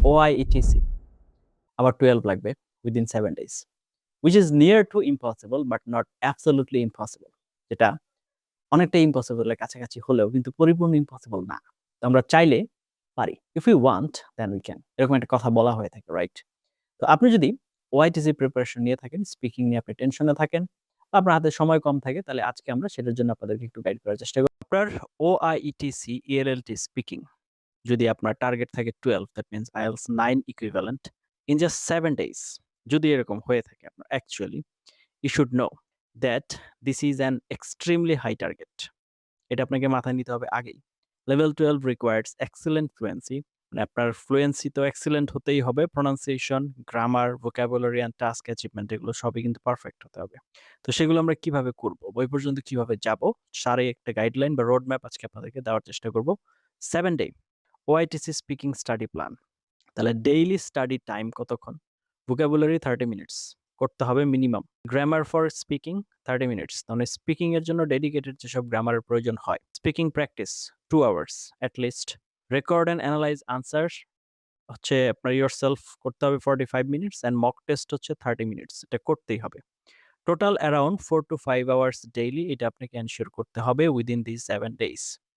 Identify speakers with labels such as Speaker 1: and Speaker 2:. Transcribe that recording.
Speaker 1: OIETC আবার 12 লাগবে within 7 days, which is near to impossible but not absolutely impossible, যেটা অনেকটা ইম্পসিবল এর কাছাকাছি হলেও কিন্তু পরিপূর্ণ ইম্পসিবল না। তো আমরা চাইলে পারি, if you want then we can, এরকম একটা কথা বলা হয়ে থাকে, রাইট? তো আপনি যদি ওআইটিসি প্রিপারেশন নিয়ে থাকেন, স্পিকিং নিয়ে আপনি টেনশনে থাকেন, বা আপনার হাতে সময় কম থাকে, তাহলে আজকে আমরা সেটার জন্য আপনাদেরকে একটু গাইড করার চেষ্টা করব। আপনার ওআইইটিসি ইএলএলটি স্পিকিং যদি আপনার টার্গেট থাকে 12, that means IELTS 9 equivalent in just 7 days, যদি এরকম হয়ে থাকে আপনার, actually you should know that this is an extremely high target. এটা আপনাকে মাথায় নিতে হবে আগেই। লেভেল 12 রিকোয়ার্ডস এক্সেলেন্ট ফ্লুয়েন্সি, মানে আপনার ফ্লুয়েন্সি তো এক্সেলেন্ট হতেই হবে, pronunciation, grammar, vocabulary and task achievement এগুলো সবই কিন্তু পারফেক্ট হতে হবে। তো সেগুলো আমরা কিভাবে করব, বই পর্যন্ত কিভাবে যাব, সারে একটা গাইডলাইন বা রোড ম্যাপ আজকে আপনাদেরকে দেওয়ার চেষ্টা করব। 7 ডে ওআইটিসি স্পিকিং স্টাডি প্ল্যান। তাহলে ডেইলি স্টাডি টাইম কতক্ষণ? ভোকাবুলারি 30 মিনিটস করতে হবে minimum. Grammar for speaking 30 minutes, মানে স্পিকিং এর জন্য ডেডিকেটেড যেসব গ্রামারের প্রয়োজন হয়। Speaking practice 2 hours at least. Record and analyse answer হচ্ছে আপনার yourself করতে হবে 45 মিনিটস, অ্যান্ড মক টেস্ট হচ্ছে 30 মিনিটস, এটা করতেই হবে। Total around 4 to 5 hours daily, এটা আপনাকে এনশিওর করতে হবে উইদিন দিস 7 ডেজ।